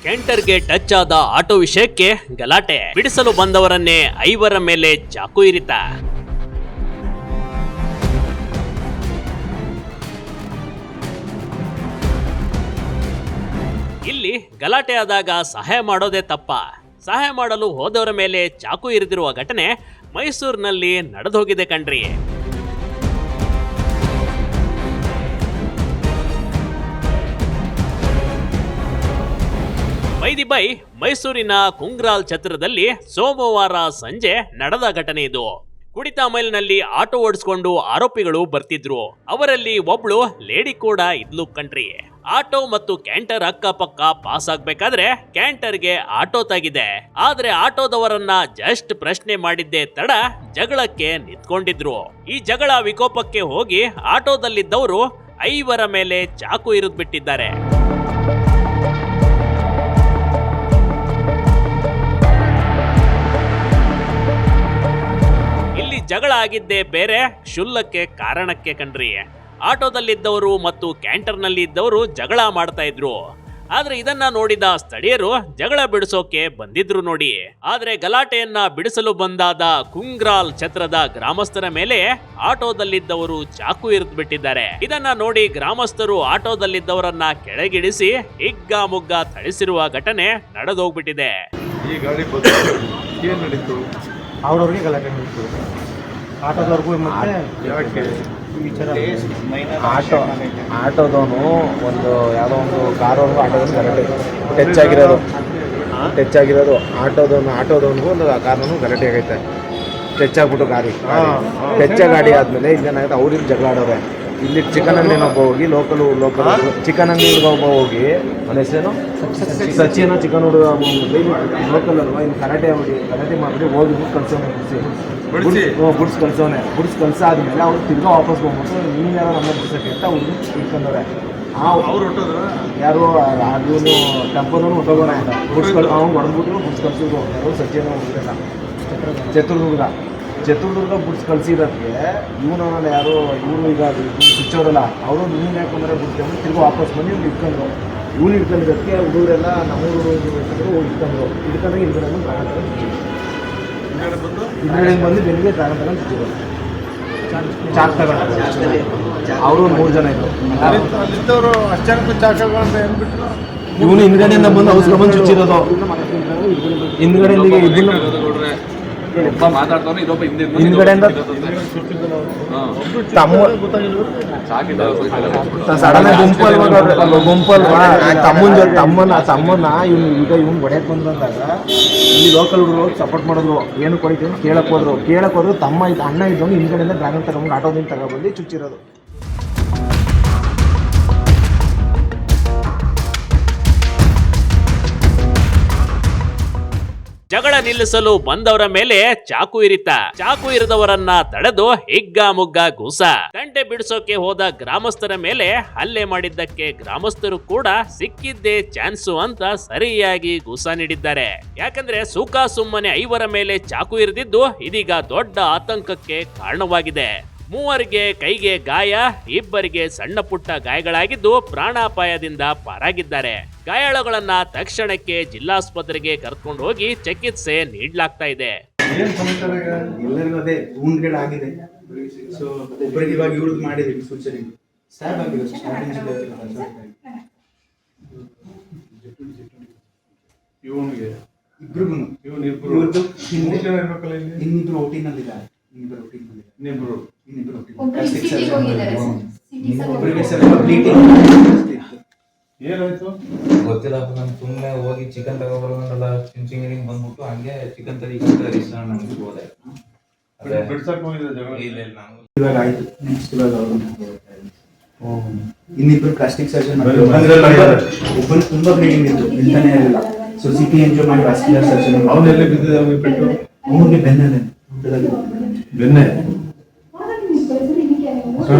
ಕೆಂಟರ್ಗೆ touch ಆದ auto ವಿಷಯಕ್ಕೆ ಗಲಾಟೆ, ಬಿಡಿಸಲು ಬಂದವರನ್ನೇ 5 ಮೇಲೆ ಚಾಕು ಇರಿತ. ಇಲ್ಲಿ ಗಲಾಟೆ ಆದಾಗ ಸಹಾಯ ಮಾಡೋದೇ ತಪ್ಪ. ಸಹಾಯ ಮಾಡಲು ಹೋದವರ ಮೇಲೆ ಚಾಕು ಇರಿದಿರುವ ಘಟನೆ ಮೈಸೂರಿನಲ್ಲಿ ನಡೆದೋಗಿದೆ ಕಣ್ರಿ. ಬೈ ಮೈಸೂರಿನ ಕುಂಗ್ರಾಲ್ ಛತ್ರದಲ್ಲಿ ಸೋಮವಾರ ಸಂಜೆ ನಡೆದ ಘಟನೆ ಇದು. ಕುಡಿತ ಮೈಲ್ನಲ್ಲಿ ಆಟೋ ಓಡಿಸ್ಕೊಂಡು ಆರೋಪಿಗಳು ಬರ್ತಿದ್ರು. ಅವರಲ್ಲಿ ಒಬ್ಳು ಲೇಡಿ ಕೂಡ ಇದ್ಲು ಕಣ್ರಿ. ಆಟೋ ಮತ್ತು ಕ್ಯಾಂಟರ್ ಅಕ್ಕಪಕ್ಕ ಪಾಸ್ ಆಗ್ಬೇಕಾದ್ರೆ ಕ್ಯಾಂಟರ್ಗೆ ಆಟೋ ತಾಗಿದೆ. ಆದ್ರೆ ಆಟೋದವರನ್ನ ಜಸ್ಟ್ ಪ್ರಶ್ನೆ ಮಾಡಿದ್ದೇ ತಡ ಜಗಳಕ್ಕೆ ನಿಂತ್ಕೊಂಡಿದ್ರು. ಈ ಜಗಳ ವಿಕೋಪಕ್ಕೆ ಹೋಗಿ ಆಟೋದಲ್ಲಿದ್ದವರು 5 ಮೇಲೆ ಚಾಕು ಇರಿದು ಬಿಟ್ಟಿದ್ದಾರೆ. ಜಗಳ ಆಗಿದ್ದೇ ಬೇರೆ ಕ್ಷುಲ್ಲಕ್ಕೆ ಕಾರಣಕ್ಕೆ ಕಣ್ರಿ. ಆಟೋದಲ್ಲಿದ್ದವರು ಮತ್ತು ಕ್ಯಾಂಟರ್ನಲ್ಲಿ ಇದ್ದವರು ಜಗಳ ಮಾಡ್ತಾ ಇದ್ರು. ಆದ್ರೆ ಇದನ್ನ ನೋಡಿದ ಸ್ಥಳೀಯರು ಜಗಳ ಬಿಡಿಸೋಕೆ ಬಂದಿದ್ರು ನೋಡಿ. ಆದ್ರೆ ಗಲಾಟೆಯನ್ನ ಬಿಡಿಸಲು ಬಂದಾದ ಕುಂಗ್ರಾಲ್ ಛತ್ರದ ಗ್ರಾಮಸ್ಥರ ಮೇಲೆ ಆಟೋದಲ್ಲಿದ್ದವರು ಚಾಕು ಇರಿದು ಬಿಟ್ಟಿದ್ದಾರೆ. ಇದನ್ನ ನೋಡಿ ಗ್ರಾಮಸ್ಥರು ಆಟೋದಲ್ಲಿದ್ದವರನ್ನ ಕೆಳಗಿಳಿಸಿ ಹಿಗ್ಗಾಮುಗ್ಗ ಥಳಿಸಿರುವ ಘಟನೆ ನಡೆದೋಗ್ಬಿಟ್ಟಿದೆ. ಈ ಗಾಡಿ ಏನ್ ನಡೀತು? ಅವ್ರವ್ರಿಗೆ ಗಲಾಟೆ ನಡೀತು. ಆಟೋದವ್ರಿಗೂ ಮತ್ತೆ ಯಾಕೆ ಆಟೋದವನು ಒಂದು ಯಾವುದೋ ಒಂದು ಕಾರವ್ರಿಗೂ ಆಟೋದವ್ರು ಗಲಾಟೆ ಟಚ್ ಆಗಿರೋದು ಆಟೋದವನಿಗೂ ಒಂದು ಕಾರನು ಗಲಾಟೆ ಆಗೈತೆ. ಟಚ್ ಆಗ್ಬಿಟ್ಟು ಗಾಡಿ ಆದಮೇಲೆ ಇಲ್ಲೇನಾಗುತ್ತೆ, ಅವ್ರಿಗೆ ಜಗಳ ಆಡೋರೆ. ಇಲ್ಲಿ ಚಿಕನ್ ಅಂಗಡಿನೊಬ್ಬ ಹೋಗಿ ಲೋಕಲ್ ಚಿಕನ್ ಅಂಗಡಿ ಒಬ್ಬ ಹೋಗಿ ನನ್ನ ಹೆಸರೇನು ಸಚಿನೋ ಚಿಕನ್ ಹುಡುಗ ಲೋಕಲ್ ಅಲ್ವಾ, ಇಲ್ಲಿ ಕರಾಟೆ ಮಾಡಿ ಹೋಗಿ ಕಳ್ಸೋನೆ, ಬುಡ್ಸ್ ಕಳ್ಸಾದ್ಮೇಲೆ ಅವ್ರು ತಿರ್ಗಾ ವಾಪಸ್ ಹೋಗ್ಬಿಟ್ಟು ನೀನು ಯಾರೋ ನಮ್ಮ ಬಿಡ್ಸಕ್ಕೆ ಅಂತ ಅವ್ರು ಇಟ್ಕೊಂಡವ್ರೆ. ಯಾರು ಅದನ್ನು ಟೆಂಪೋದನ್ನು ಹೊಟ್ಟೋಗೋಣ ಅವ್ನು ಹೊಡೆದ್ಬಿಟ್ಟು ಬುಡ್ಸ್ ಕಳ್ಸಿದ್ರು. ಯಾರು ಸಚಿನ ಚಿತ್ರದುರ್ಗ ಬುಡ್ಸ್ ಕಳ್ಸಿರೋದಕ್ಕೆ ಇವನಲ್ಲ ಯಾರು ಇವರು ಈಗ ಸಿಚ್ಚೋರಲ್ಲ ಅವರು ನೀನು ಯಾಕಂದ್ರೆ ಬಿಡ್ತಾರೆ ತಿರ್ಗಿ ವಾಪಸ್ ಬಂದು ಇವ್ನು ಇಟ್ಕೊಂಡ್ರು. ಇವ್ನು ಇಟ್ಕೊಂಡಿರೋದಕ್ಕೆ ಹುಡುಗರೆಲ್ಲ ನಮ್ಮೂರು ಇಟ್ಕೊಂಡ್ರು. ಹಿಂದ್ಗಡೆ ಬಂದು ಬೆಳಿಗ್ಗೆ ತಗೊಂಡು ಚಾಕ್ ತಗೊಂಡು ಅವರು 3 ಜನ ಇದ್ರು. ಇವನು ಹಿಂದ್ಗಡೆಯಿಂದ ಬಂದು ಔಸ್ಕೊಂಡ್ಬಂದು ಚುಚ್ಚಿರೋದು. ಹಿಂದ್ಗಡೆಯಿಂದ ಸಡನ್ ಗುಂಪಲ್ವಾ ತಮ್ಮನ್ನ ಇವ್ನು ಹೊಡೆಯಕ್ ಬಂದಂದಾಗ ಇಲ್ಲಿ ಲೋಕಲ್ ಹುಡುಗರು ಸಪೋರ್ಟ್ ಮಾಡಿದ್ರು. ಏನು ಕೊಡಿತೀವಿ ಕೇಳಕ್ ಹೋದ್ರು. ತಮ್ಮ ಅಣ್ಣ ಇದ್ದವನು ಹಿಂದ್ಗಡೆಯಿಂದ ಡ್ರ್ಯಾಗನ್ ತಗೊಂಡು ಆಟೋದಿಂದ ತಗೊಬಂದು ಚುಚ್ಚಿರೋದು. ಜಗಳ ನಿಲ್ಲಿಸಲು ಬಂದವರ ಮೇಲೆ ಚಾಕು ಇರಿದವರನ್ನ ತಡೆದು ಹಿಗ್ಗಾಮುಗ್ಗ ಗೂಸ. ಗಂಟೆ ಬಿಡಿಸೋಕೆ ಹೋದ ಗ್ರಾಮಸ್ಥರ ಮೇಲೆ ಹಲ್ಲೆ ಮಾಡಿದ್ದಕ್ಕೆ ಗ್ರಾಮಸ್ಥರು ಕೂಡ ಸಿಕ್ಕಿದ್ದೇ ಚಾನ್ಸು ಅಂತ ಸರಿಯಾಗಿ ಗೂಸ ನೀಡಿದ್ದಾರೆ. ಯಾಕಂದ್ರೆ ಸುಮ್ಮನೆ 5 ಮೇಲೆ ಚಾಕು ಇರಿದಿದ್ದು ಇದೀಗ ದೊಡ್ಡ ಆತಂಕಕ್ಕೆ ಕಾರಣವಾಗಿದೆ. 3 ಕೈಗೆ ಗಾಯ, 2 ಸಣ್ಣ ಪುಟ್ಟ ಗಾಯಗಳಾಗಿದ್ದು ಪ್ರಾಣಾಪಾಯದಿಂದ ಪಾರಾಗಿದ್ದಾರೆ. ಗಾಯಾಳುಗಳನ್ನ ತಕ್ಷಣಕ್ಕೆ ಜಿಲ್ಲಾಸ್ಪತ್ರೆಗೆ ಕರ್ಕೊಂಡು ಹೋಗಿ ಚಿಕಿತ್ಸೆ ನೀಡಲಾಗ್ತಾ ಇದೆ. ಎಲ್ಲರಿಗೂ ಅದೇ woundಗಳಾಗಿದೆ. ಸೊ ಒಬ್ಬರಿಗೆ ಇವಾಗ ಇವ್ರದ್ದು ಮಾಡಿದ್ವಿ ಸೂಚನೆ ಸ್ಟ್ಯಾಬ್ ಆಗಿದೆ. ಇವನಿಗೆ ಇಬ್ರಿಗೂ ಇನ್ನಿಬ್ರು ಔಟಿನಲ್ಲಿದ್ದಾರೆ. ಏನಾಯ್ತು ಗೊತ್ತಿಲ್ಲ. ನಾನು ಸುಮ್ಮನೆ ಹೋಗಿ ಚಿಕನ್ ತಗೋಬರೋದಲ್ಲ ಚಿಂಚಿಂಗ್ ಬಂದ್ಬಿಟ್ಟು ಹಂಗೆ ಚಿಕನ್ ತರಿ ರೆಸ್ಟೋರೆಂಟ್ ಹೋದೆ. ಬಿಡ್ಸಕ್ ಹೋಗಿದ್ದೆ ಜಗಳ. ಇವಾಗ ಆಯ್ತು. ನೆಕ್ಸ್ಟ್ ಇವಾಗ ಇನ್ನಿಬ್ರು ಪ್ಲಾಸ್ಟಿಕ್ ಸರ್ಜನ್ ಒಬ್ಬನು ತುಂಬಾ ಬ್ಲೀಡಿಂಗ್ ಇತ್ತು, ನಿಲ್ತಾನೆ ಇರಲಿಲ್ಲ. ಸೊ ಸಿಟಿ ಎಂಜಾಯ್ ಮಾಡಿ ವಾಸ್ಕ್ಯುಲರ್ ಸರ್ಜನ್. ಅವನೆಲ್ಲಿ ಬಿದ್ದಿದೆ? ಅವನಿಗೆ ಪೆಟ್ಟು ಅವನಿಗೆ ಬೆನ್ನೆ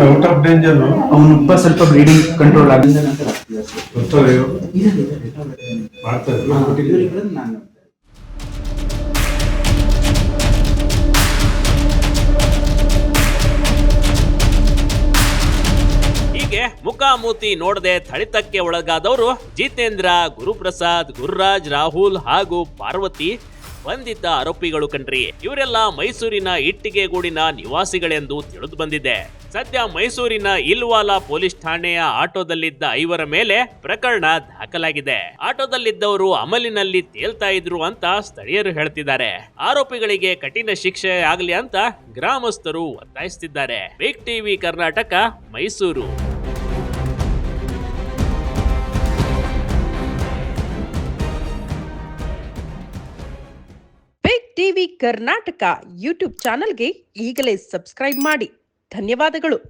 ಔಟ್ ಆಫ್ ಡೇಂಜರ್. ಅವನೊಬ್ಬ ಸ್ವಲ್ಪ ಬ್ಲೀಡಿಂಗ್ ಕಂಟ್ರೋಲ್ ಆಗಿದ್ದ ನಂತರ ನಾನು ಹೀಗೆ ಜೊತೆಗೆ ಮುಖಾಮೂತಿ ನೋಡದೆ ಥಳಿತಕ್ಕೆ ಒಳಗಾದವರು ಜಿತೇಂದ್ರ, ಗುರುಪ್ರಸಾದ್, ಗುರುರಾಜ್, ರಾಹುಲ್ ಹಾಗೂ ಪಾರ್ವತಿ ಬಂಧಿತ ಆರೋಪಿಗಳು ಕಣ್ರಿ. ಇವರೆಲ್ಲ ಮೈಸೂರಿನ ಇಟ್ಟಿಗೆಗೂಡಿನ ನಿವಾಸಿಗಳೆಂದು ತಿಳಿದು ಬಂದಿದೆ. ಸದ್ಯ ಮೈಸೂರಿನ ಇಲ್ವಾಲಾ ಪೊಲೀಸ್ ಠಾಣೆಯ ಆಟೋದಲ್ಲಿದ್ದ 5 ಮೇಲೆ ಪ್ರಕರಣ ದಾಖಲಾಗಿದೆ. ಆಟೋದಲ್ಲಿದ್ದವರು ಅಮಲಿನಲ್ಲಿ ತೇಲ್ತಾ ಇದ್ರು ಅಂತ ಸ್ಥಳೀಯರು ಹೇಳ್ತಿದ್ದಾರೆ. ಆರೋಪಿಗಳಿಗೆ ಕಠಿಣ ಶಿಕ್ಷೆ ಆಗಲಿ ಅಂತ ಗ್ರಾಮಸ್ಥರು ಒತ್ತಾಯಿಸುತ್ತಿದ್ದಾರೆ. Big TV Karnataka, Mysuru. Big TV Karnataka YouTube ಚಾನೆಲ್ಗೆ ಈಗಲೇ ಸಬ್ಸ್ಕ್ರೈಬ್ ಮಾಡಿ. ಧನ್ಯವಾದಗಳು.